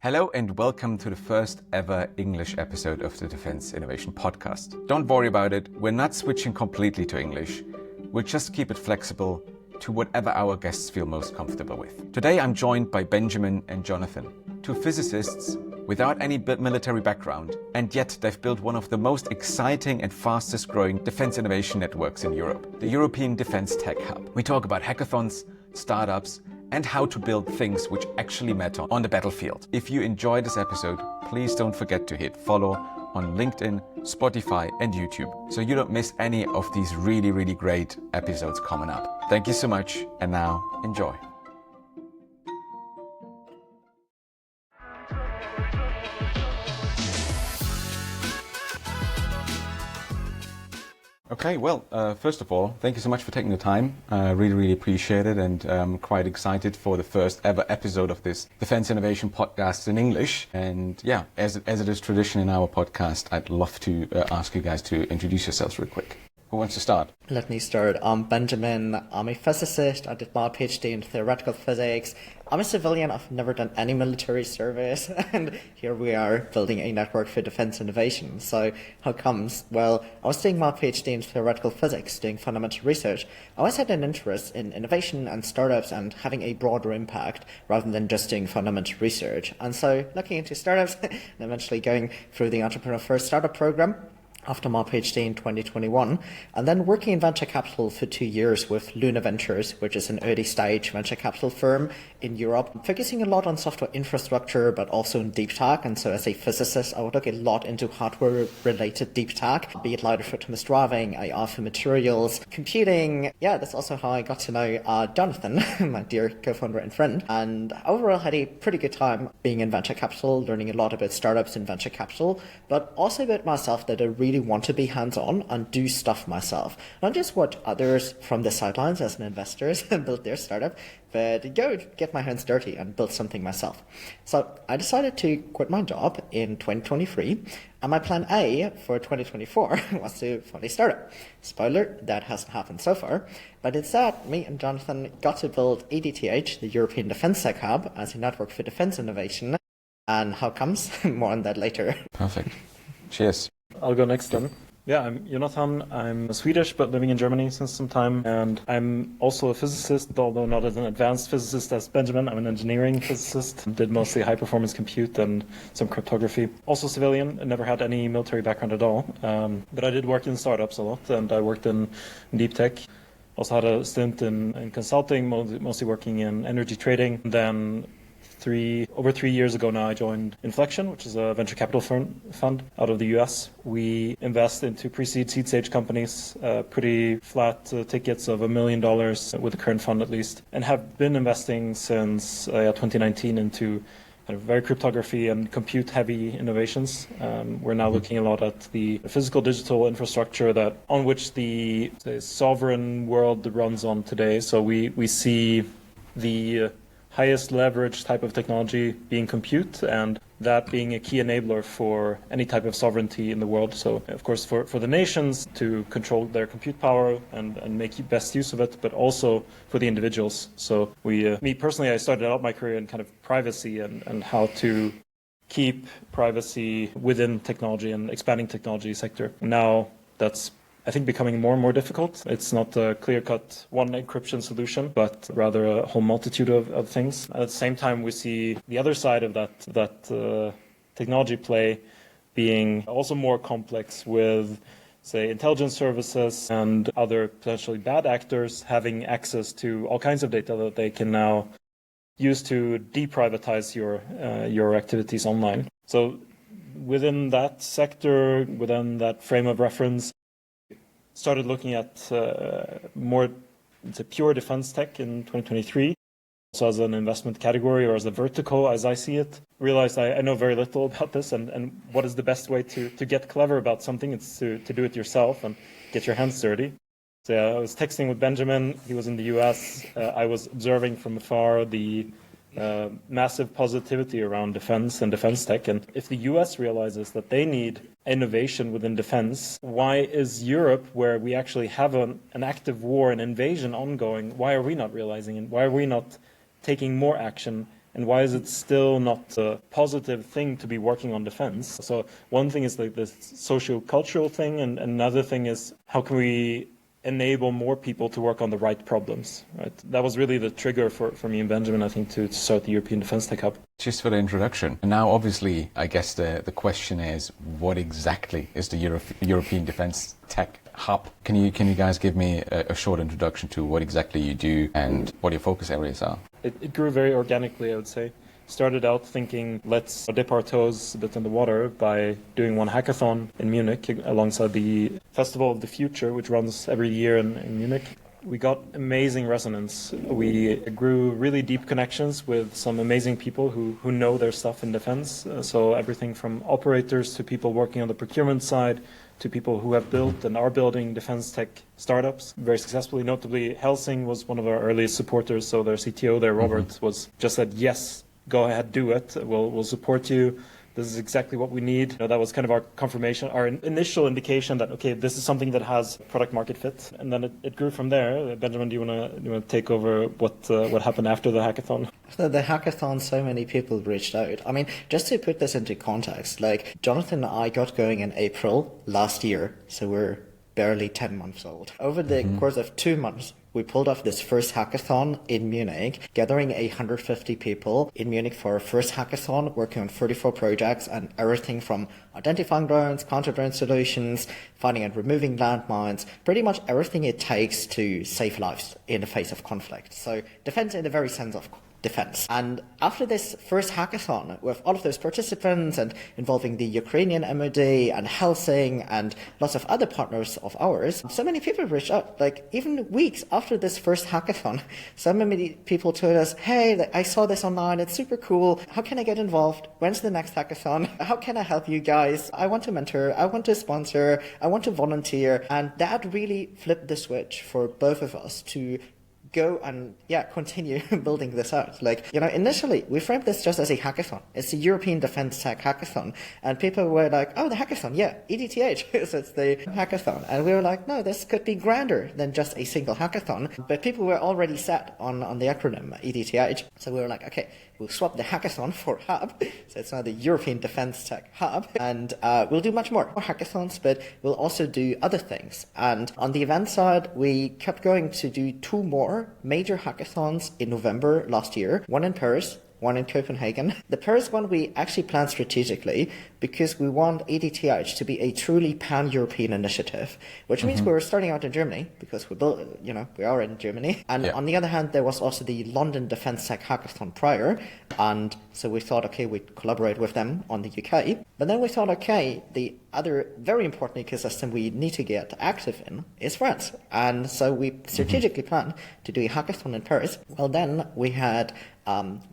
Hello and welcome to the first ever English episode of the Defense Innovation Podcast. Don't worry about it, we're not switching completely to English. We'll just keep it flexible to whatever our guests feel most comfortable with. Today I'm joined by Benjamin and Jonathan, two physicists without any military background, and yet they've built one of the most exciting and fastest growing defense innovation networks in Europe, the European Defense Tech Hub. We talk about hackathons, startups, and how to build things which actually matter on the battlefield. If you enjoyed this episode, please don't forget to hit follow on LinkedIn, Spotify, and YouTube, so you don't miss any of these really great episodes coming up. Thank you so much, and now enjoy. Okay, well, first of all, thank you so much for taking the time. Really appreciate it, and I'm quite excited for the first ever episode of this Defense Innovation Podcast in English. And yeah, as it is tradition in our podcast, I'd love to ask you guys to introduce yourselves real quick. Who wants to start? Let me start. I'm Benjamin. I'm a physicist. I did my PhD in theoretical physics. I'm a civilian. I've never done any military service. And here we are building a network for defense innovation. So how comes? Well, I was doing my PhD in theoretical physics, doing fundamental research. I always had an interest in innovation and startups and having a broader impact rather than just doing fundamental research. And so looking into startups and eventually going through the Entrepreneur First Startup program after my PhD in 2021, and then working in venture capital for 2 years with Luna Ventures, which is an early stage venture capital firm in Europe, focusing a lot on software infrastructure, but also in deep tech. And so as a physicist, I would look a lot into hardware-related deep tech, be it light autonomous driving, AI for materials, computing. Yeah, that's also how I got to know Jonathan, my dear co-founder and friend. And overall had a pretty good time being in venture capital, learning a lot about startups in venture capital, but also about myself that I really want to be hands-on and do stuff myself. Not just watch others from the sidelines as an investors and build their startup, but go get my hands dirty and build something myself. So I decided to quit my job in 2023, and my plan A for 2024 was to fund a startup. Spoiler, that hasn't happened so far, but instead me and Jonathan got to build EDTH, the European Defense Tech Hub, as a network for defense innovation. And how comes? More on that later. Perfect. Cheers. I'll go next then. Yeah, I'm Jonathan. I'm Swedish, but living in Germany since some time. And I'm also a physicist, although not as an advanced physicist as Benjamin. I'm an engineering physicist. Did mostly high-performance compute and some cryptography. Also civilian. I never had any military background at all. But I did work in startups a lot, and I worked in deep tech. Also had a stint in consulting, mostly working in energy trading. Then over 3 years ago now, I joined Inflection, which is a venture capital fund out of the US. We invest into pre-seed, seed stage companies, pretty flat tickets of $1 million with the current fund at least, and have been investing since 2019 into kind of very cryptography and compute heavy innovations. We're now looking a lot at the physical digital infrastructure on which the sovereign world runs on today. So we see the highest leverage type of technology being compute, and that being a key enabler for any type of sovereignty in the world. So, of course, for the nations to control their compute power and make best use of it, but also for the individuals. So me personally, I started out my career in kind of privacy and how to keep privacy within technology and expanding technology sector. Now that's, I think, becoming more and more difficult. It's not a clear-cut one encryption solution, but rather a whole multitude of things. At the same time, we see the other side of that technology play being also more complex with, say, intelligence services and other potentially bad actors having access to all kinds of data that they can now use to deprivatize your activities online. So within that sector, within that frame of reference, started looking at more pure defense tech in 2023. So as an investment category or as a vertical, as I see it, realized I know very little about this and what is the best way to get clever about something. It's to do it yourself and get your hands dirty. So I was texting with Benjamin. He was in the US. I was observing from afar the massive positivity around defense and defense tech. And if the US realizes that they need innovation within defense, why is Europe, where we actually have an active war, an invasion ongoing, why are we not realizing it? Why are we not taking more action and why is it still not a positive thing to be working on defense? So one thing is like this socio-cultural thing, and another thing is how can we enable more people to work on the right problems, right? That was really the trigger for me and Benjamin, I think, to start the European Defence Tech Hub. Just for the introduction. And now, obviously, I guess the question is, what exactly is the European Defence Tech Hub? Can you guys give me a short introduction to what exactly you do and what your focus areas are? It grew very organically, I would say. Started out thinking, let's dip our toes a bit in the water by doing one hackathon in Munich alongside the Festival of the Future, which runs every year in Munich. We got amazing resonance. We grew really deep connections with some amazing people who know their stuff in defense. So everything from operators to people working on the procurement side to people who have built and are building defense tech startups very successfully. Notably, Helsing was one of our earliest supporters. So their CTO there, Robert, was just said, yes, go ahead, do it. We'll support you. This is exactly what we need. That was kind of our confirmation, our initial indication that, okay, this is something that has product market fit. And then it grew from there. Benjamin, do you want to take over what happened after the hackathon? After the hackathon, so many people reached out. I mean, just to put this into context, like Jonathan and I got going in April last year, so we're barely 10 months old. Over the course of 2 months, we pulled off this first hackathon in Munich, gathering 150 people in Munich for our first hackathon, working on 34 projects and everything from identifying drones, counter-drone solutions, finding and removing landmines, pretty much everything it takes to save lives in the face of conflict. So defense in the very sense of defense. And after this first hackathon, with all of those participants and involving the Ukrainian MOD and Helsing and lots of other partners of ours, so many people reached out, like even weeks after this first hackathon, so many people told us, hey, I saw this online, it's super cool, how can I get involved? When's the next hackathon? How can I help you guys? I want to mentor, I want to sponsor, I want to volunteer. And that really flipped the switch for both of us to go and continue building this out. Like, initially we framed this just as a hackathon. It's a European Defence Tech Hackathon. And people were like, oh, the hackathon, EDTH. So it's the hackathon. And we were like, no, this could be grander than just a single hackathon. But people were already set on the acronym EDTH. So we were like, okay, we'll swap the hackathon for hub. So it's now the European Defence Tech Hub. And we'll do much more hackathons, but we'll also do other things. And on the event side, we kept going to do 2 more major hackathons in November last year, one in Paris, one in Copenhagen. The Paris one we actually planned strategically because we want EDTH to be a truly pan-European initiative, which means we were starting out in Germany because we are in Germany. And on the other hand, there was also the London Defence Tech Hackathon prior. And so we thought, okay, we'd collaborate with them on the UK. But then we thought, okay, the other very important ecosystem we need to get active in is France. And so we strategically planned to do a hackathon in Paris. Well, then we had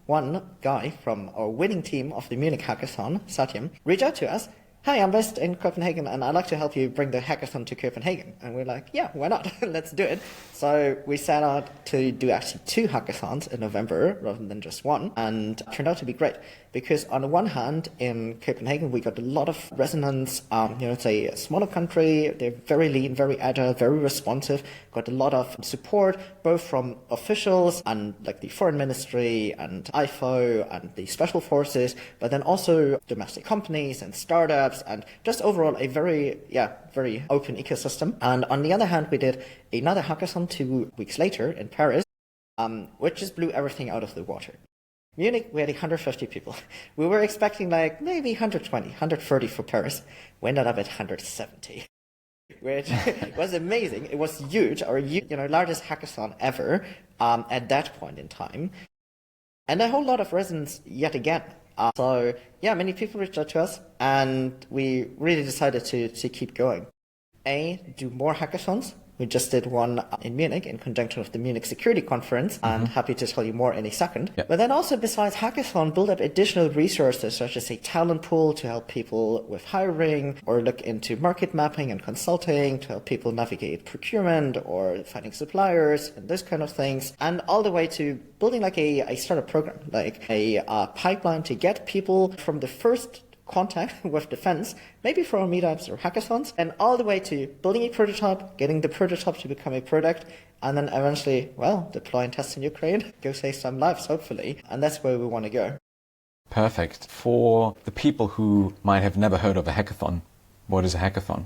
one guy from our winning team of the Munich hackathon, Satyam, reach out to us. Hi, I'm based in Copenhagen and I'd like to help you bring the hackathon to Copenhagen. And we're like, yeah, why not? Let's do it. So we set out to do actually 2 hackathons in November rather than just one. And it turned out to be great because on the one hand, in Copenhagen, we got a lot of resonance. It's a smaller country. They're very lean, very agile, very responsive. Got a lot of support, both from officials and like the foreign ministry and IFO and the special forces, but then also domestic companies and startups, and just overall a very open ecosystem. And on the other hand, we did another hackathon 2 weeks later in Paris, which just blew everything out of the water. Munich, we had 150 people. We were expecting like maybe 120, 130 for Paris. We ended up at 170. Which was amazing. It was huge, our largest hackathon ever at that point in time. And a whole lot of resonance yet again. So many people reached out to us, and we really decided to keep going. Do more hackathons. We just did one in Munich in conjunction with the Munich Security Conference, and happy to tell you more in a second. Yep. But then also, besides hackathon, build up additional resources such as a talent pool to help people with hiring, or look into market mapping and consulting to help people navigate procurement or finding suppliers and those kind of things, and all the way to building like a startup program, like a pipeline to get people from the first contact with defense, maybe for our meetups or hackathons, and all the way to building a prototype, getting the prototype to become a product, and then eventually, well, deploy and test in Ukraine, go save some lives, hopefully. And that's where we want to go. Perfect. For the people who might have never heard of a hackathon, what is a hackathon?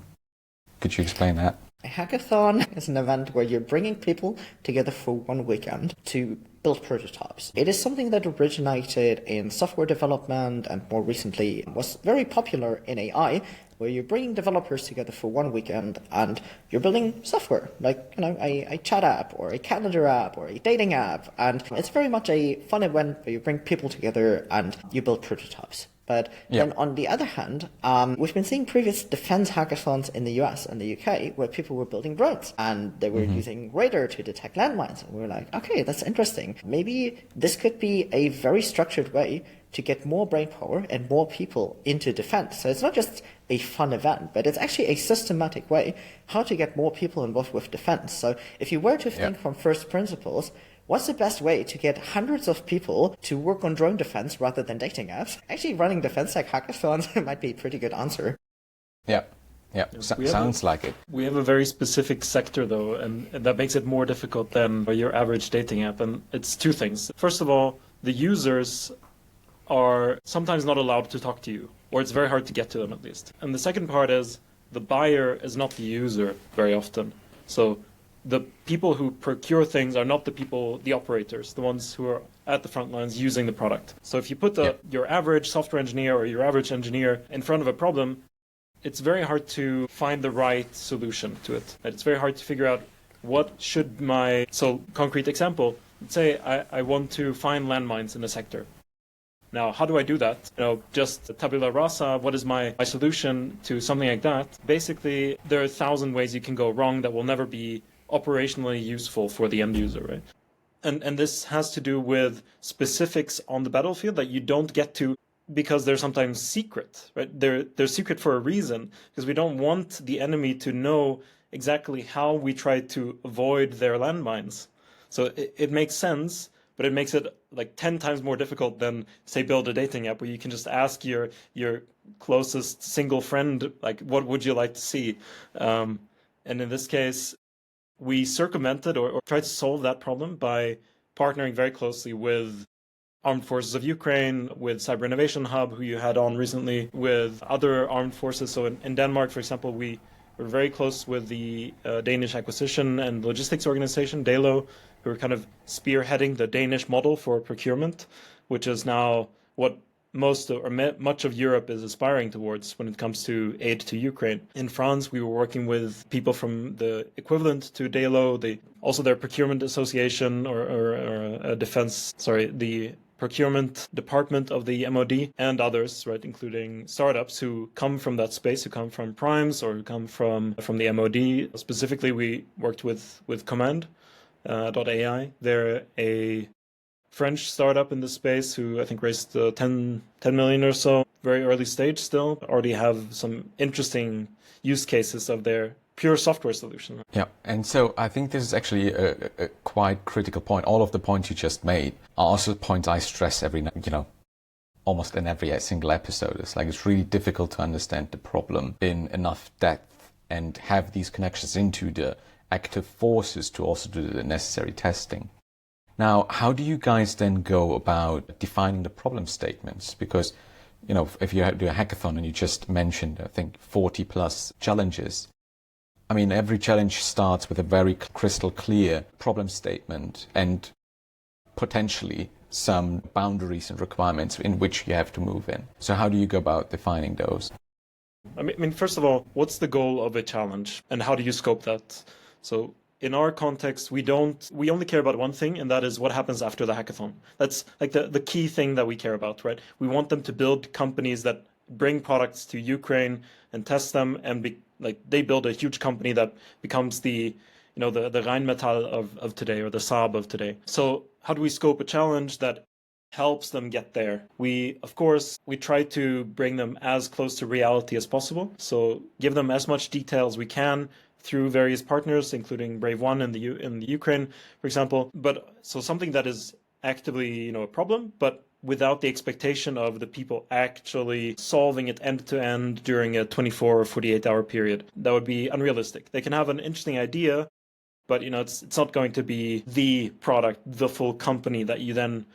Could you explain that? A hackathon is an event where you're bringing people together for one weekend to build prototypes. It is something that originated in software development and more recently was very popular in AI, where you're bringing developers together for one weekend and you're building software, like, a chat app or a calendar app or a dating app. And it's very much a fun event where you bring people together and you build prototypes. But then on the other hand, we've been seeing previous defense hackathons in the US and the UK where people were building drones and they were using radar to detect landmines. And we were like, okay, that's interesting. Maybe this could be a very structured way to get more brainpower and more people into defense. So it's not just a fun event, but it's actually a systematic way how to get more people involved with defense. So if you were to think from first principles, what's the best way to get hundreds of people to work on drone defense rather than dating apps? Actually, running defense tech hackathons might be a pretty good answer. Yeah. Sounds like it. We have a very specific sector, though, and that makes it more difficult than your average dating app. And it's two things. First of all, the users are sometimes not allowed to talk to you, or it's very hard to get to them at least. And the second part is the buyer is not the user very often. So the people who procure things are not the operators, the ones who are at the front lines using the product. So if you put your average software engineer or your average engineer in front of a problem, it's very hard to find the right solution to it. It's very hard to figure out so concrete example, let's say I want to find landmines in a sector. Now, how do I do that? Just tabula rasa, what is my solution to something like that? Basically, there are 1,000 ways you can go wrong that will never be operationally useful for the end user, right? And this has to do with specifics on the battlefield that you don't get to because they're sometimes secret, right? They're secret for a reason, because we don't want the enemy to know exactly how we try to avoid their landmines. So it makes sense, but it makes it like 10 times more difficult than, say, build a dating app where you can just ask your closest single friend, like, what would you like to see? And in this case, we circumvented or tried to solve that problem by partnering very closely with Armed Forces of Ukraine, with Cyber Innovation Hub, who you had on recently, with other armed forces. So in Denmark, for example, we were very close with the Danish Acquisition and Logistics Organization, DALO, who are kind of spearheading the Danish model for procurement, which is now what much of Europe is aspiring towards when it comes to aid to Ukraine. In France, we were working with people from the equivalent to DALO, also their procurement association the procurement department of the MOD and others, right, including startups who come from that space, who come from primes or who come from the MOD. Specifically, we worked with Command.ai. They're a French startup in this space who I think raised 10 million or so, very early stage still, already have some interesting use cases of their pure software solution. Yeah, and so I think this is actually a quite critical point. All of the points you just made are also points I stress almost in every single episode. It's really difficult to understand the problem in enough depth and have these connections into the active forces to also do the necessary testing. Now, how do you guys then go about defining the problem statements? Because, if you do a hackathon and you just mentioned, I think, 40 plus challenges, I mean, every challenge starts with a very crystal clear problem statement and potentially some boundaries and requirements in which you have to move in. So how do you go about defining those? I mean, first of all, what's the goal of a challenge and how do you scope that? So in our context, we only care about one thing, and that is what happens after the hackathon. That's like the key thing that we care about, right? We want them to build companies that bring products to Ukraine and test them, and they build a huge company that becomes the Rheinmetall of today, or the Saab of today. So how do we scope a challenge that helps them get there? We try to bring them as close to reality as possible. So give them as much detail as we can through various partners, including Brave One in the Ukraine, for example. But so something that is actively, a problem, but without the expectation of the people actually solving it end to end during a 24 or 48-hour period. That would be unrealistic. They can have an interesting idea, but it's not going to be the product, the full company that you then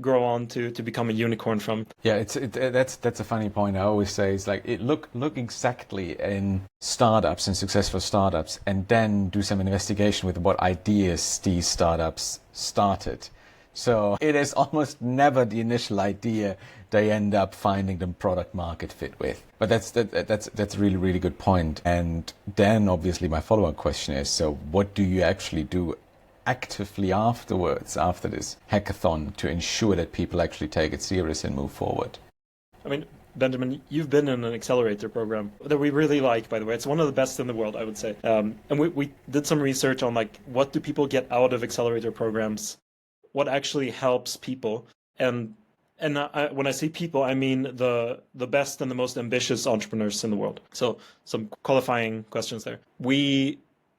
grow on to become a unicorn from. Yeah, that's a funny point. I always say it's like look exactly in startups and successful startups, and then do some investigation with what ideas these startups started. So it is almost never the initial idea they end up finding the product market fit with. But that's a really, really good point. And then obviously my follow-up question is, so what do you actually do actively afterwards, after this hackathon, to ensure that people actually take it serious and move forward? I mean, Benjamin, you've been in an accelerator program that we really like, by the way. It's one of the best in the world, I would say. And we did some research on what do people get out of accelerator programs? What actually helps people? And when I say people, I mean the best and the most ambitious entrepreneurs in the world. So some qualifying questions there. We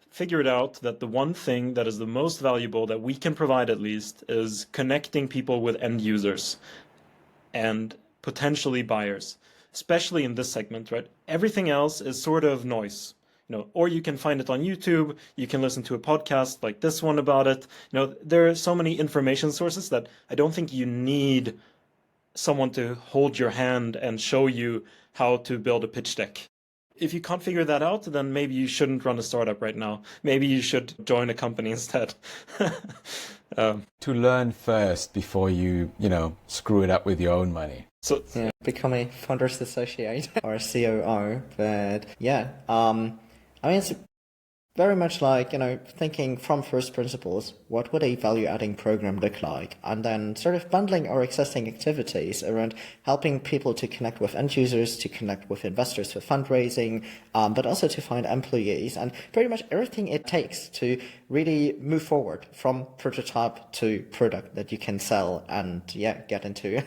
figured out that the one thing that is the most valuable that we can provide, at least, is connecting people with end users and potentially buyers, especially in this segment, right? Everything else is sort of noise. Or you can find it on YouTube, you can listen to a podcast like this one about it. There are so many information sources that I don't think you need someone to hold your hand and show you how to build a pitch deck. If you can't figure that out, then maybe you shouldn't run a startup right now. Maybe you should join a company instead. To learn first before you screw it up with your own money. So become a founders associate or a COO. But I mean, it's very much like, thinking from first principles, what would a value-adding program look like? And then sort of bundling our existing activities around helping people to connect with end users, to connect with investors for fundraising, but also to find employees, and pretty much everything it takes to really move forward from prototype to product that you can sell and, get into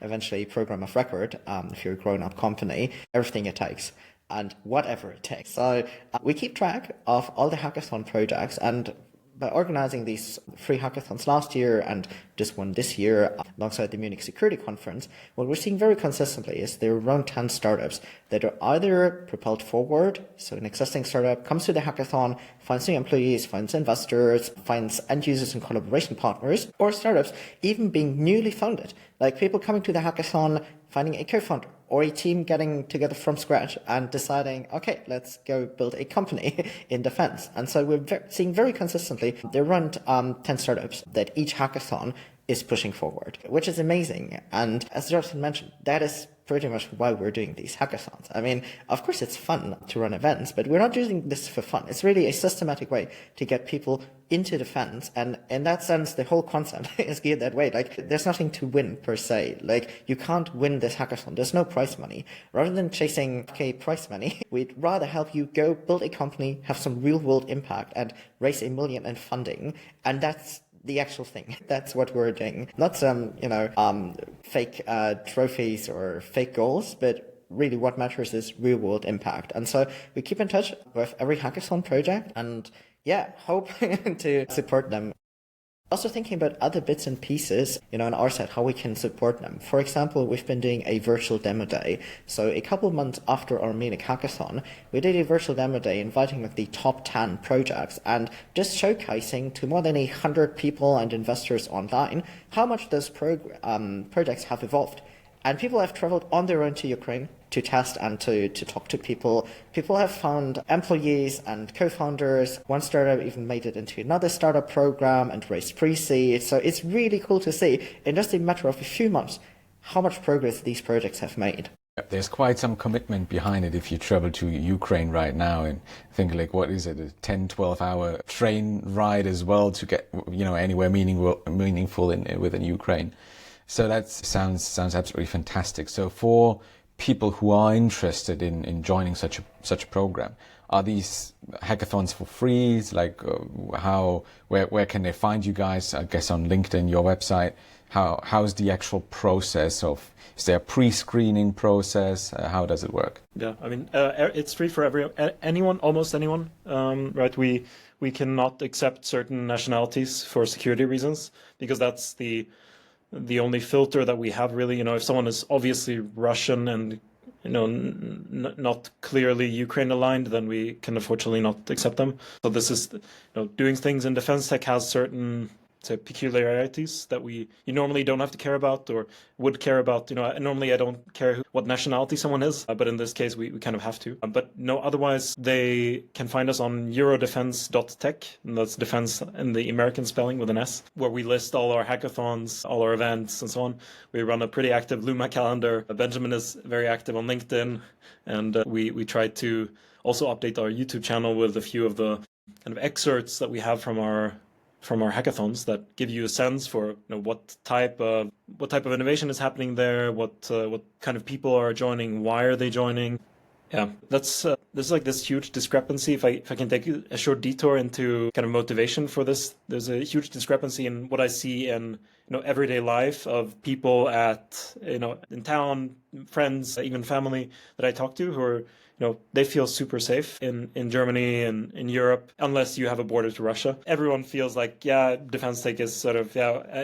eventually a program of record, if you're a grown-up company, everything it takes. And whatever it takes. So we keep track of all the hackathon projects, and by organizing these 3 hackathons last year and just one this year alongside the Munich Security Conference, what we're seeing very consistently is there are around 10 startups that are either propelled forward, so an existing startup comes to the hackathon, finds new employees, finds investors, finds end users and collaboration partners, or startups even being newly founded, like people coming to the hackathon, finding a co-founder, or a team getting together from scratch and deciding, okay, let's go build a company in defense. And so we're seeing very consistently there are around 10 startups that each hackathon is pushing forward, which is amazing. And as Jonathan mentioned, that is pretty much why we're doing these hackathons. I mean, of course it's fun to run events, but we're not doing this for fun. It's really a systematic way to get people into defense. And in that sense, the whole concept is geared that way. There's nothing to win per se. You can't win this hackathon. There's no prize money. Rather than chasing prize money, we'd rather help you go build a company, have some real world impact, and raise $1 million in funding. And that's the actual thing. That's what we're doing. Not some, fake trophies or fake goals, but really what matters is real world impact. And so we keep in touch with every hackathon project and hope to support them. Also thinking about other bits and pieces, on our side, how we can support them. For example, we've been doing a virtual demo day. So a couple of months after our Munich hackathon, we did a virtual demo day inviting the top 10 projects and just showcasing to more than 100 people and investors online how much those projects have evolved. And people have traveled on their own to Ukraine to test and to talk to people. People have found employees and co-founders. One startup even made it into another startup program and raised pre-seed. So it's really cool to see in just a matter of a few months how much progress these projects have made. There's quite some commitment behind it if you travel to Ukraine right now and think what is it, a 10, 12-hour train ride as well to get, anywhere meaningful within Ukraine. So that sounds absolutely fantastic. So for people who are interested in joining such a program, are these hackathons for free? Where can they find you guys? I guess on LinkedIn, your website. How's the actual process is there a pre-screening process? How does it work? Yeah, I mean, it's free for anyone, almost anyone, right? We cannot accept certain nationalities for security reasons because that's the the only filter that we have really. If someone is obviously Russian and not clearly Ukraine aligned, then we can unfortunately not accept them. So this is, doing things in defense tech has certain peculiarities that you normally don't have to care about or would care about. Normally I don't care what nationality someone is, but in this case we kind of have to. But no, otherwise they can find us on eurodefense.tech, and that's defense in the American spelling with an S, where we list all our hackathons, all our events, and so on. We run a pretty active Luma calendar. Benjamin is very active on LinkedIn, and we try to also update our YouTube channel with a few of the kind of excerpts that we have from our hackathons that give you a sense for what type of innovation is happening there, what kind of people are joining, why are they joining. Yeah, there's like this huge discrepancy. If I can take a short detour into kind of motivation for this, there's a huge discrepancy in what I see in everyday life of people in town, friends, even family that I talk to who are they feel super safe in Germany and in Europe, unless you have a border to Russia. Everyone feels like, defense tech is sort of,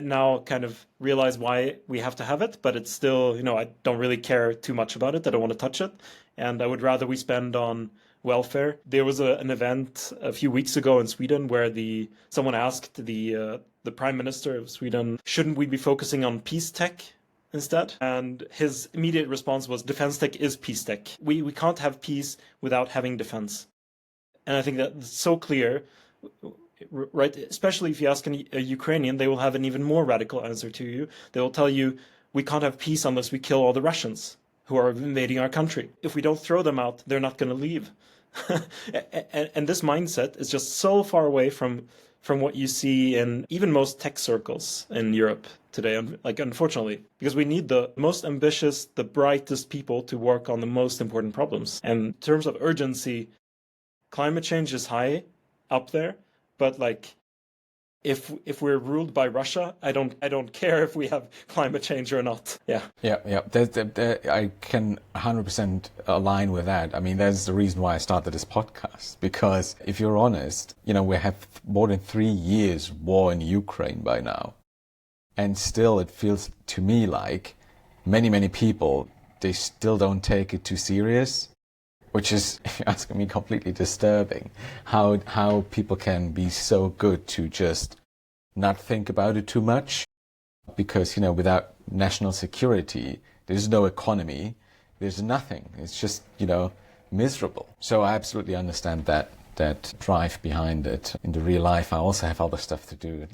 now kind of realize why we have to have it, but it's still, I don't really care too much about it. I don't want to touch it. And I would rather we spend on welfare. There was an event a few weeks ago in Sweden where someone asked the Prime Minister of Sweden, shouldn't we be focusing on peace tech instead? And his immediate response was, defense tech is peace tech. We can't have peace without having defense. And I think that's so clear, right? Especially if you ask a Ukrainian, they will have an even more radical answer to you. They will tell you, we can't have peace unless we kill all the Russians who are invading our country. If we don't throw them out, they're not going to leave. And this mindset is just so far away from what you see in even most tech circles in Europe today, unfortunately, because we need the most ambitious, the brightest people to work on the most important problems. And in terms of urgency, climate change is high up there, but if we're ruled by Russia, I don't care if we have climate change or not. Yeah. I can 100% align with that. I mean, that's the reason why I started this podcast, because if you're honest, we have more than 3 years war in Ukraine by now. And still it feels to me like many people, they still don't take it too serious, which is, if you're asking me, completely disturbing. How people can be so good to just not think about it too much, because without national security, there's no economy, there's nothing. It's just miserable. So I absolutely understand that drive behind it. In the real life, I also have other stuff to do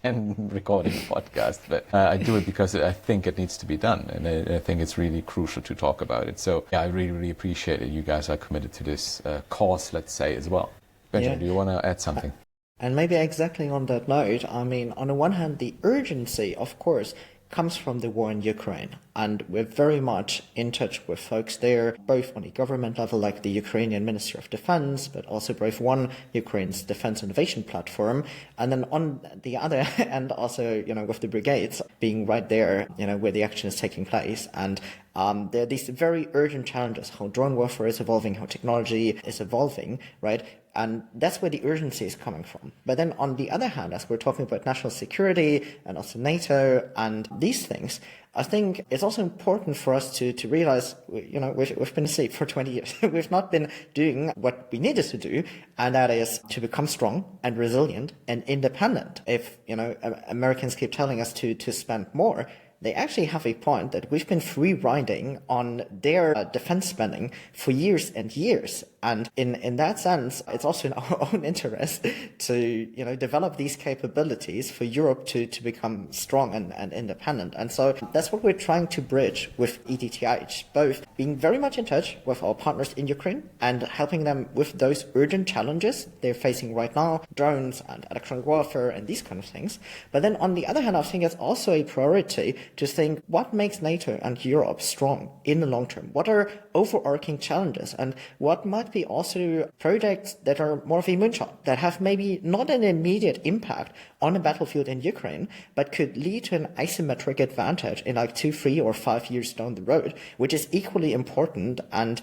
than recording a podcast, but I do it because I think it needs to be done, and I think it's really crucial to talk about it. So I really appreciate it. You guys are committed to this cause, let's say, as well. Benjamin, do you want to add something? And maybe exactly on that note, I mean, on the one hand, the urgency, of course, comes from the war in Ukraine. And we're very much in touch with folks there, both on the government level, like the Ukrainian Ministry of Defense, but also Brave One, Ukraine's defense innovation platform. And then on the other end, also, with the brigades being right there, where the action is taking place. And there are these very urgent challenges, how drone warfare is evolving, how technology is evolving, right? And that's where the urgency is coming from. But then on the other hand, as we're talking about national security and also NATO and these things, I think it's also important for us to realize, we've been asleep for 20 years. We've not been doing what we needed to do, and that is to become strong and resilient and independent. If, Americans keep telling us to spend more, they actually have a point that we've been free riding on their defense spending for years and years. And in that sense, it's also in our own interest to, develop these capabilities for Europe to become strong and independent. And so that's what we're trying to bridge with EDTH, both being very much in touch with our partners in Ukraine and helping them with those urgent challenges they're facing right now, drones and electronic warfare and these kind of things. But then on the other hand, I think it's also a priority to think what makes NATO and Europe strong in the long term. What are overarching challenges, and what might be also projects that are more of a moonshot, that have maybe not an immediate impact on a battlefield in Ukraine, but could lead to an asymmetric advantage in 2, 3, or 5 years down the road, which is equally important and,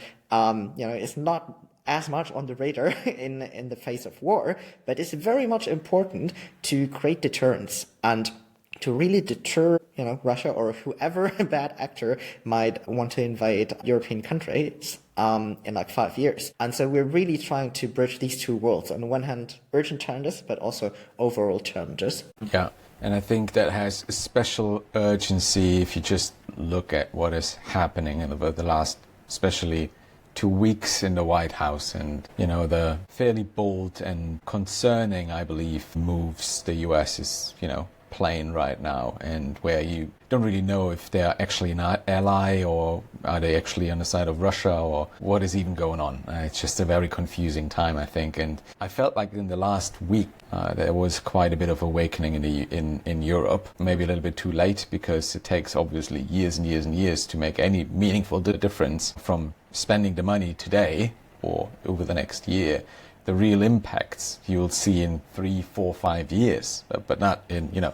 is not as much on the radar in the face of war, but it's very much important to create deterrence. And to really deter, Russia or whoever bad actor might want to invade European countries in like 5 years. And so we're really trying to bridge these two worlds. On the one hand, urgent challenges, but also overall challenges. Yeah. And I think that has a special urgency if you just look at what is happening over the last, especially 2 weeks in the White House, and, the fairly bold and concerning, I believe, moves the US is, playing right now, and where you don't really know if they're actually an ally or are they actually on the side of Russia or what is even going on. It's just a very confusing time, I think, and I felt like in the last week there was quite a bit of awakening in Europe. Maybe a little bit too late, because it takes obviously years and years and years to make any meaningful difference from spending the money today or over the next year. The real impacts you'll see in 3, 4, 5 years, but not in,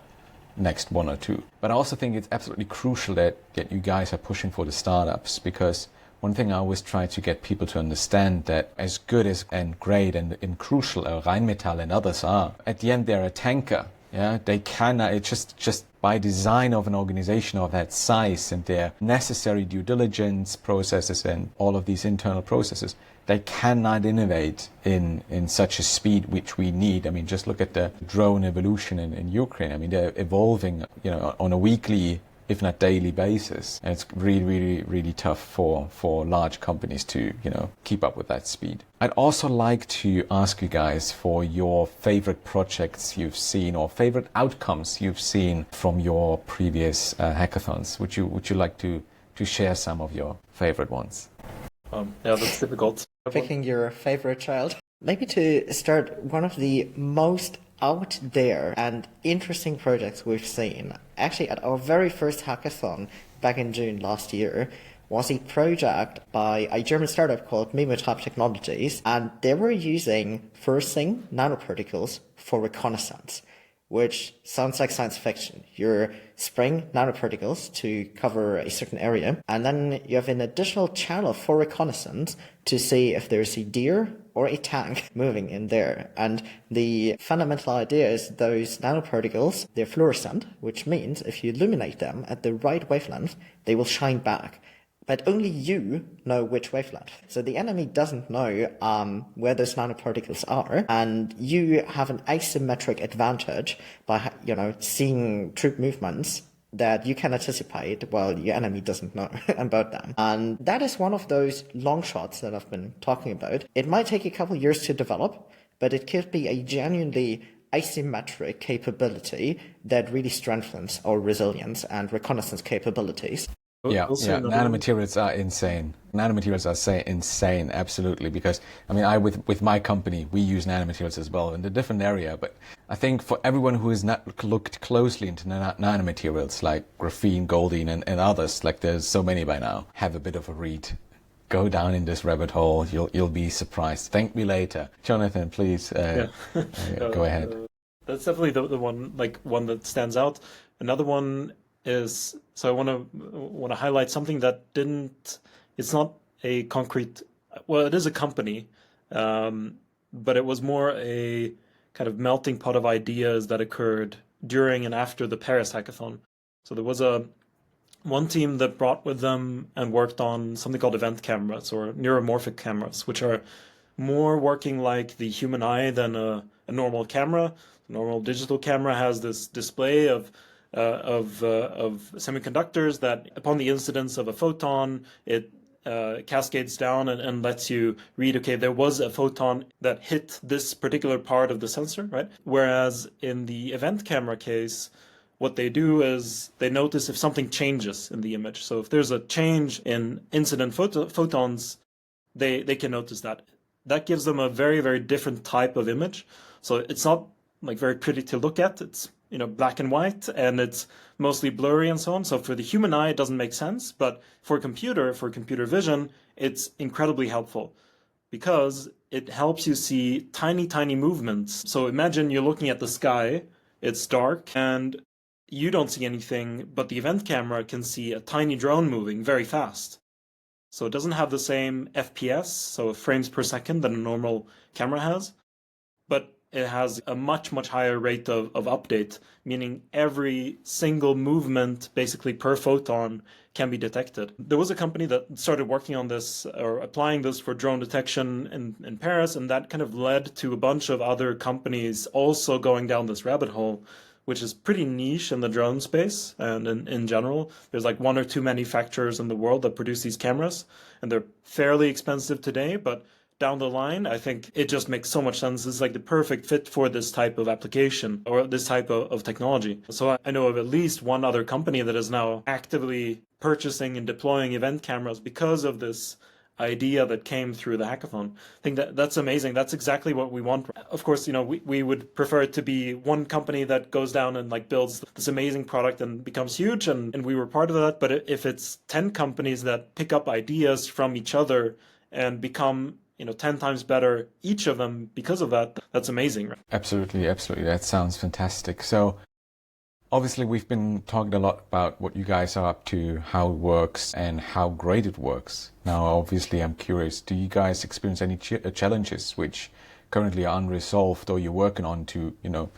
next 1 or 2. But I also think it's absolutely crucial that you guys are pushing for the startups, because one thing I always try to get people to understand, that as good as and great and crucial Rheinmetall and others are, at the end they're a tanker. Yeah, they cannot, it's just by design of an organization of that size and their necessary due diligence processes and all of these internal processes, they cannot innovate in such a speed which we need. I mean, just look at the drone evolution in Ukraine. I mean, they're evolving, on a weekly, if not daily basis. And it's really, really, really tough for large companies to, keep up with that speed. I'd also like to ask you guys for your favorite projects you've seen or favorite outcomes you've seen from your previous hackathons. Would you like to share some of your favorite ones? Yeah, that's difficult. Picking your favorite child. Maybe to start, one of the most out there and interesting projects we've seen, actually at our very first hackathon back in June last year, was a project by a German startup called Mimotype Technologies, and they were using, first thing, nanoparticles for reconnaissance, which sounds like science fiction. You're spraying nanoparticles to cover a certain area, and then you have an additional channel for reconnaissance to see if there's a deer or a tank moving in there. And the fundamental idea is those nanoparticles, they're fluorescent, which means if you illuminate them at the right wavelength, they will shine back. But only you know which wavelength. So the enemy doesn't know where those nanoparticles are, and you have an asymmetric advantage by seeing troop movements that you can anticipate while your enemy doesn't know about them. And that is one of those long shots that I've been talking about. It might take a couple years to develop, but it could be a genuinely asymmetric capability that really strengthens our resilience and reconnaissance capabilities. Yeah, nanomaterials are insane. Nanomaterials are insane, absolutely, because, with my company, we use nanomaterials as well in a different area, but I think for everyone who has not looked closely into nanomaterials like graphene, goldine, and others, like there's so many by now, have a bit of a read. Go down in this rabbit hole, you'll be surprised. Thank me later. Jonathan, please, go ahead. That's definitely the one that stands out. Another one is, so I want to highlight something that it's not a concrete, well, it is a company, but it was more a kind of melting pot of ideas that occurred during and after the Paris hackathon. So there was one team that brought with them and worked on something called event cameras or neuromorphic cameras, which are more working like the human eye than a normal camera. A normal digital camera has this display of semiconductors that, upon the incidence of a photon, it cascades down and lets you read, okay, there was a photon that hit this particular part of the sensor, right? Whereas in the event camera case, what they do is they notice if something changes in the image. So if there's a change in incident photons, they can notice that. That gives them a very, very different type of image. So it's not like very pretty to look at. It's black and white, and it's mostly blurry and so on. So for the human eye, it doesn't make sense. But for computer vision, it's incredibly helpful because it helps you see tiny, tiny movements. So imagine you're looking at the sky, it's dark, and you don't see anything, but the event camera can see a tiny drone moving very fast. So it doesn't have the same FPS, so frames per second, that a normal camera has. But it has a much, much higher rate of update, meaning every single movement basically per photon can be detected. There was a company that started working on this or applying this for drone detection in Paris, and that kind of led to a bunch of other companies also going down this rabbit hole, which is pretty niche in the drone space. And in general, there's like one or two manufacturers in the world that produce these cameras, and they're fairly expensive today, but down the line, I think it just makes so much sense. It's like the perfect fit for this type of application or this type of technology. So I know of at least one other company that is now actively purchasing and deploying event cameras because of this idea that came through the hackathon. I think that's amazing. That's exactly what we want. Of course, we would prefer it to be one company that goes down and like builds this amazing product and becomes huge, and we were part of that. But if it's 10 companies that pick up ideas from each other and become 10 times better, each of them, because of that, that's amazing. Right? Absolutely. That sounds fantastic. So obviously we've been talking a lot about what you guys are up to, how it works and how great it works. Now, obviously, I'm curious, do you guys experience any challenges which currently are unresolved or you're working on to,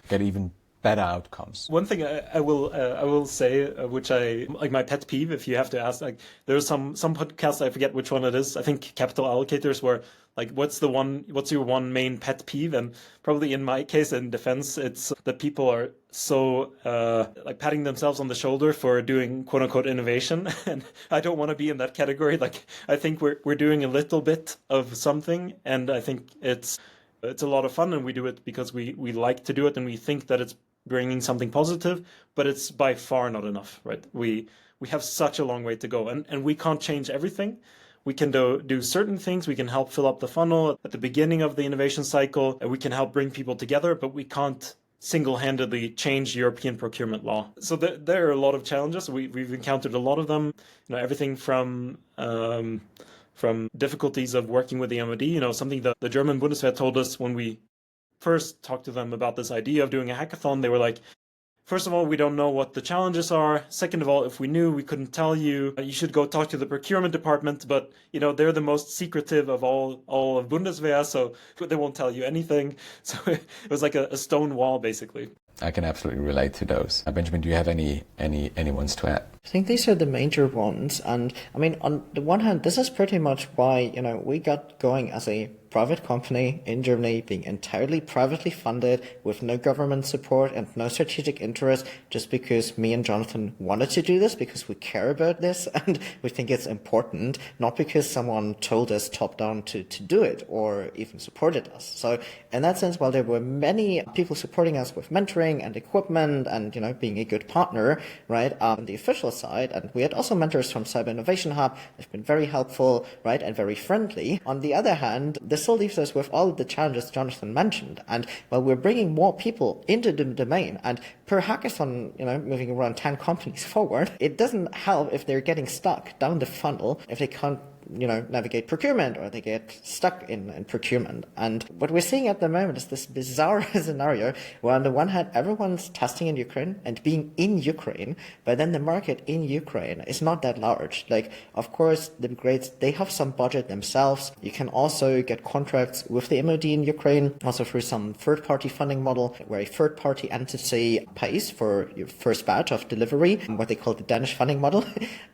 get even better outcomes? One thing I will say, which I like my pet peeve, if you have to ask, like there's some podcasts, I forget which one it is. I think Capital Allocators, where like what's your one main pet peeve? And probably in my case in defense, it's that people are so like patting themselves on the shoulder for doing quote unquote innovation, and I don't want to be in that category. Like I think we're doing a little bit of something, and I think it's a lot of fun, and we do it because we like to do it, and we think that it's bringing something positive, but it's by far not enough, right? We have such a long way to go, and we can't change everything. We can do certain things. We can help fill up the funnel at the beginning of the innovation cycle, and we can help bring people together, but we can't single-handedly change European procurement law. So there are a lot of challenges. We've encountered a lot of them. Everything from difficulties of working with the MOD. Something that the German Bundeswehr told us when we first talked to them about this idea of doing a hackathon. They were like, first of all, we don't know what the challenges are. Second of all, if we knew, we couldn't tell you. You should go talk to the procurement department, but they're the most secretive of all of Bundeswehr, so they won't tell you anything. So it was like a stone wall, basically. I can absolutely relate to those. Benjamin, do you have any ones to add? I think these are the major ones. And I mean, on the one hand, this is pretty much why, we got going as a private company in Germany, being entirely privately funded with no government support and no strategic interest, just because me and Jonathan wanted to do this, because we care about this and we think it's important, not because someone told us top down to do it or even supported us. So in that sense, while there were many people supporting us with mentoring and equipment and, being a good partner, right, on the official side, and we had also mentors from Cyber Innovation Hub. They've been very helpful, right, and very friendly. On the other hand, this still leaves us with all of the challenges Jonathan mentioned. And while we're bringing more people into the domain, and per hackathon, moving around 10 companies forward, it doesn't help if they're getting stuck down the funnel, if they can't navigate procurement, or they get stuck in procurement. And what we're seeing at the moment is this bizarre scenario where on the one hand, everyone's testing in Ukraine and being in Ukraine, but then the market in Ukraine is not that large. Like, of course, the brigades, they have some budget themselves. You can also get contracts with the MOD in Ukraine, also through some third-party funding model, where a third-party entity pays for your first batch of delivery, what they call the Danish funding model.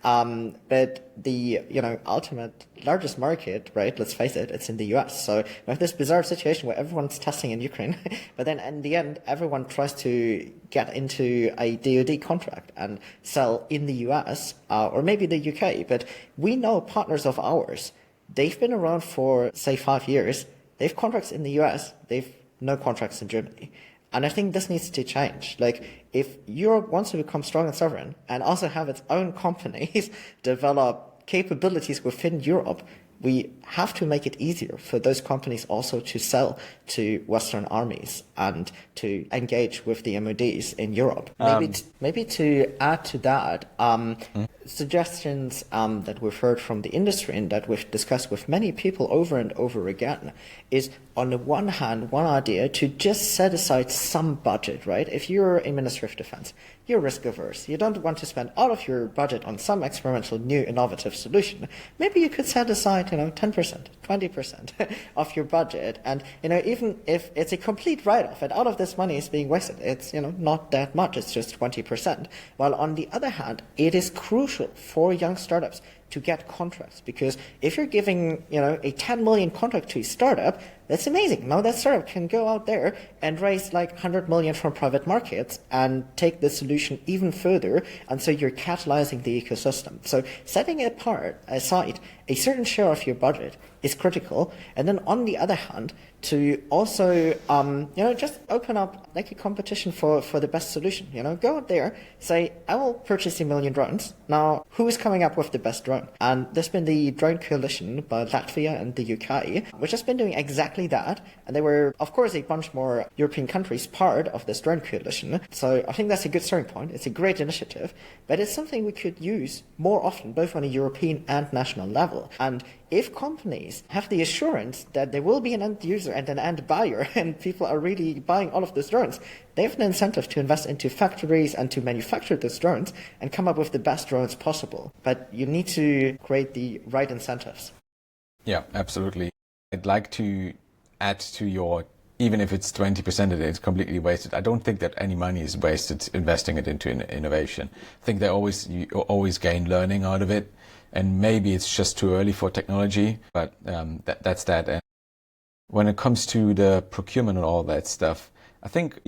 But the, ultimate largest market, right, let's face it, it's in the US. So we have this bizarre situation where everyone's testing in Ukraine, but then in the end, everyone tries to get into a DoD contract and sell in the US, or maybe the UK. But we know partners of ours, they've been around for, say, 5 years. They've contracts in the US. They've no contracts in Germany. And I think this needs to change. Like, if Europe wants to become strong and sovereign and also have its own companies develop capabilities within Europe, we have to make it easier for those companies also to sell to Western armies and to engage with the MODs in Europe. Maybe to add to that, suggestions that we've heard from the industry and that we've discussed with many people over and over again is, on the one hand, one idea to just set aside some budget, right? If you're a Ministry of Defense, you're risk averse. You don't want to spend all of your budget on some experimental new innovative solution. Maybe you could set aside, 10%, 20% of your budget. And, even if it's a complete write-off and all of this money is being wasted, it's, not that much. It's just 20%. While on the other hand, it is crucial for young startups to get contracts, because if you're giving, a 10 million contract to a startup, that's amazing. Now that startup can go out there and raise like 100 million from private markets and take the solution even further. And so you're catalyzing the ecosystem. So setting aside a certain share of your budget is critical. And then on the other hand, to also, just open up like a competition for the best solution. Go out there, say, I will purchase 1 million drones. Now, who is coming up with the best drone? And there's been the drone coalition by Latvia and the UK, which has been doing exactly that. And there were, of course, a bunch more European countries part of this drone coalition. So I think that's a good starting point. It's a great initiative, but it's something we could use more often, both on a European and national level. And if companies have the assurance that there will be an end user and an end buyer and people are really buying all of those drones, they have an incentive to invest into factories and to manufacture those drones and come up with the best drones possible. But you need to create the right incentives. Yeah, absolutely. I'd like to add to your, even if it's 20% of it, it's completely wasted. I don't think that any money is wasted investing it into innovation. I think you always gain learning out of it. And maybe it's just too early for technology, but that's that. And when it comes to the procurement and all that stuff, I think,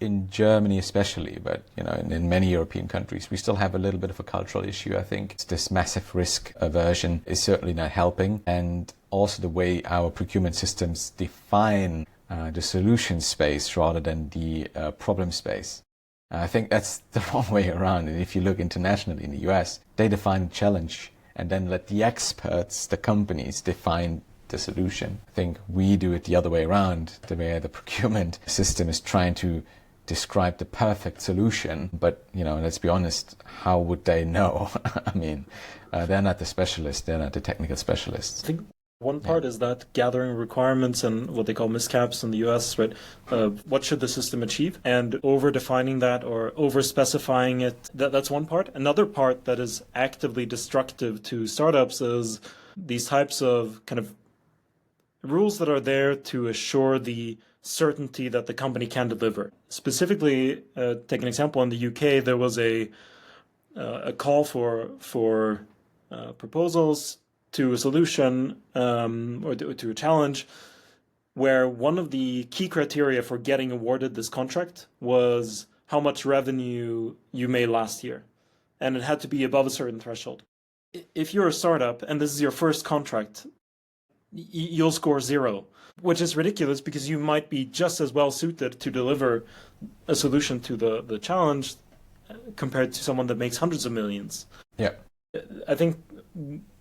in Germany especially, but, in many European countries, we still have a little bit of a cultural issue, I think. It's this massive risk aversion is certainly not helping. And also the way our procurement systems define the solution space rather than the problem space. I think that's the wrong way around. And if you look internationally in the US, they define a challenge and then let the experts, the companies, define the solution. I think we do it the other way around, the way the procurement system is trying to describe the perfect solution. But, let's be honest, how would they know? I mean, they're not the specialists, they're not the technical specialists. I think one part is that gathering requirements and what they call miscaps in the US, right? What should the system achieve? And over-defining that or over-specifying it, that's one part. Another part that is actively destructive to startups is these types of kind of rules that are there to assure the certainty that the company can deliver. Specifically, take an example, in the UK, there was a call for proposals to a solution or to a challenge where one of the key criteria for getting awarded this contract was how much revenue you made last year. And it had to be above a certain threshold. If you're a startup and this is your first contract, you'll score 0, which is ridiculous because you might be just as well suited to deliver a solution to the challenge compared to someone that makes hundreds of millions. Yeah. I think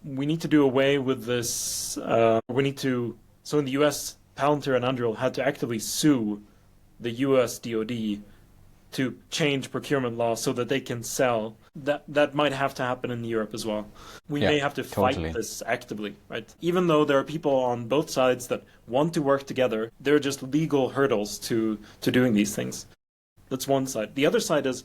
we need to do away with this. So in the US, Palantir and Anduril had to actively sue the US DoD to change procurement law so that they can sell. That might have to happen in Europe as well. We may have to fight this actively, right? Even though there are people on both sides that want to work together, there are just legal hurdles to doing these things. That's one side. The other side is,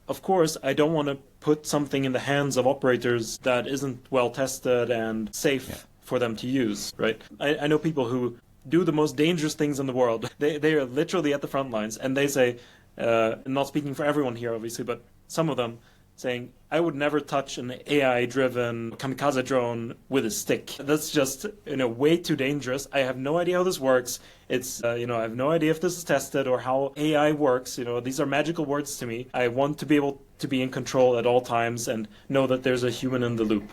of course, I don't want to put something in the hands of operators that isn't well tested and safe for them to use, right? I know people who do the most dangerous things in the world. They are literally at the front lines, and they say, not speaking for everyone here, obviously, but some of them saying, I would never touch an AI-driven kamikaze drone with a stick. That's just, way too dangerous. I have no idea how this works. It's, I have no idea if this is tested or how AI works. These are magical words to me. I want to be able to be in control at all times and know that there's a human in the loop.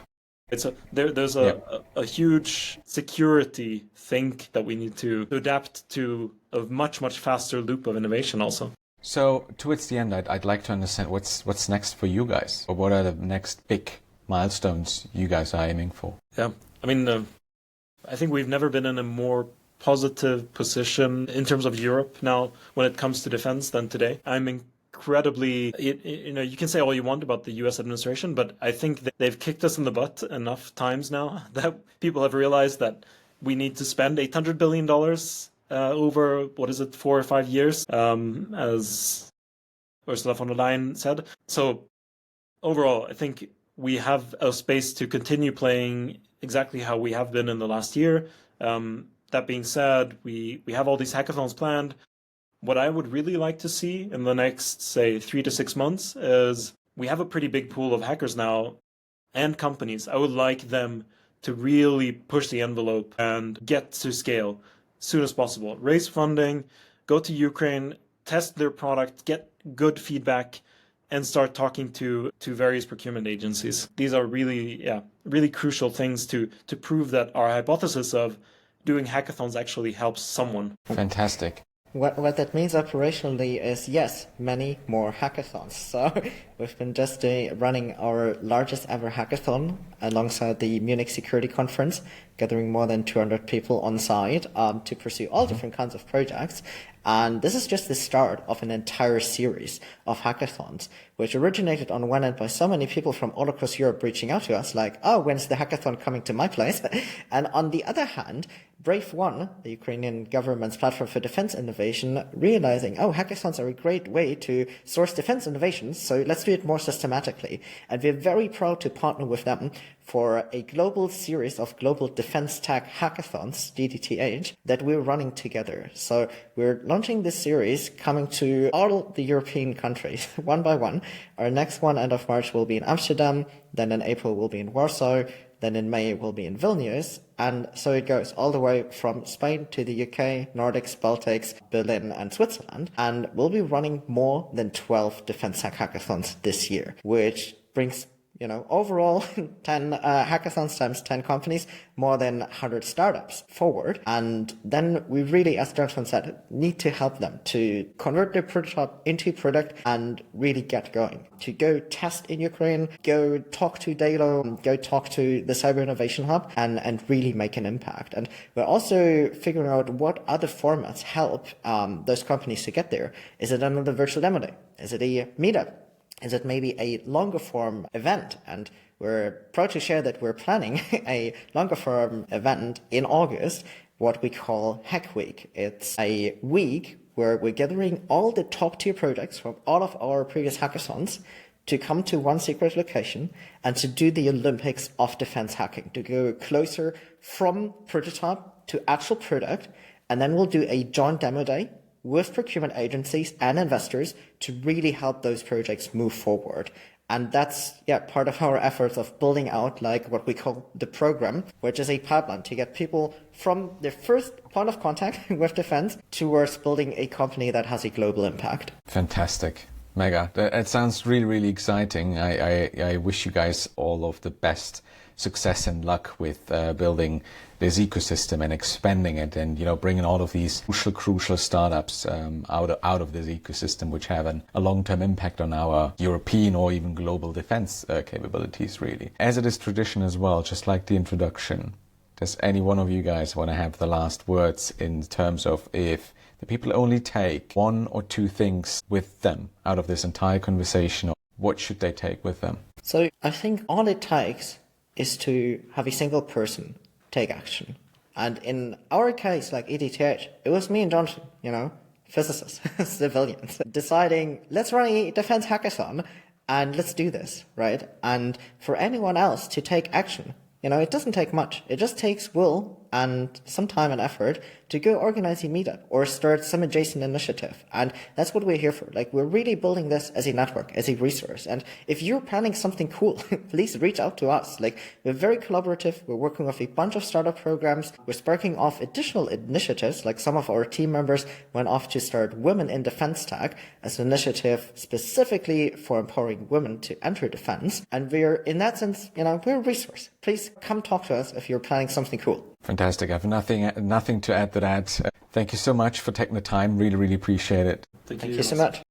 There's a huge security thing that we need to adapt to a much, much faster loop of innovation also. So towards the end, I'd like to understand what's next for you guys, or what are the next big milestones you guys are aiming for? Yeah, I mean, I think we've never been in a more positive position in terms of Europe now when it comes to defense than today. I'm incredibly, you can say all you want about the US administration, but I think that they've kicked us in the butt enough times now that people have realized that we need to spend $800 billion over, 4 or 5 years, as Ursula von der Leyen said. So overall, I think we have a space to continue playing exactly how we have been in the last year. That being said, we have all these hackathons planned. What I would really like to see in the next, say, 3 to 6 months is we have a pretty big pool of hackers now and companies. I would like them to really push the envelope and get to scale as soon as possible. Raise funding, go to Ukraine, test their product, get good feedback, and start talking to various procurement agencies. These are really crucial things to prove that our hypothesis of doing hackathons actually helps someone. Fantastic. What that means operationally is, yes, many more hackathons. So we've been just running our largest ever hackathon alongside the Munich Security Conference, gathering more than 200 people on site to pursue all different kinds of projects. And this is just the start of an entire series of hackathons, which originated on one end by so many people from all across Europe reaching out to us like, oh, when's the hackathon coming to my place? And on the other hand, Brave One, the Ukrainian government's platform for defense innovation, realizing, oh, hackathons are a great way to source defense innovations, so let's do it more systematically. And we're very proud to partner with them for a global series of global defense tech hackathons, EDTH, that we're running together. So we're launching this series coming to all the European countries, one by one. Our next one, end of March, will be in Amsterdam, then in April will be in Warsaw, then in May will be in Vilnius, and so it goes all the way from Spain to the UK, Nordics, Baltics, Berlin, and Switzerland. And we'll be running more than 12 defense tech hackathons this year, which brings, overall 10 hackathons times 10 companies, more than 100 startups forward. And then we really, as Jonathan said, need to help them to convert their prototype into product and really get going. To go test in Ukraine, go talk to Dalo, go talk to the Cyber Innovation Hub and really make an impact. And we're also figuring out what other formats help those companies to get there. Is it another virtual demo day? Is it a meetup? Is it maybe a longer form event? And we're proud to share that we're planning a longer form event in August, what we call Hack Week. It's a week where we're gathering all the top tier projects from all of our previous hackathons to come to one secret location and to do the Olympics of defense hacking, to go closer from prototype to actual product. And then we'll do a joint demo day with procurement agencies and investors to really help those projects move forward. And that's, part of our efforts of building out like what we call the program, which is a pipeline to get people from their first point of contact with defense towards building a company that has a global impact. Fantastic. Mega. That sounds really, really exciting. I wish you guys all of the best success and luck with building this ecosystem and expanding it, and bringing all of these crucial startups out of this ecosystem, which have a long-term impact on our European or even global defense capabilities. Really, as it is tradition as well, just like the introduction, does any one of you guys want to have the last words in terms of if the people only take one or two things with them out of this entire conversation, what should they take with them? So I think all it takes is to have a single person take action. And in our case, like EDTH, it was me and Jonathan, physicists, civilians, deciding, let's run a defense hackathon and let's do this, right? And for anyone else to take action, it doesn't take much. It just takes will and some time and effort to go organize a meetup or start some adjacent initiative. And that's what we're here for. Like, we're really building this as a network, as a resource. And if you're planning something cool, please reach out to us. Like, we're very collaborative. We're working with a bunch of startup programs. We're sparking off additional initiatives. Like, some of our team members went off to start Women in Defense Tech as an initiative specifically for empowering women to enter defense. And we're, in that sense, we're a resource. Please come talk to us if you're planning something cool. Fantastic. I have nothing to add to that. Thank you so much for taking the time. Really, really appreciate it. Thank you so much.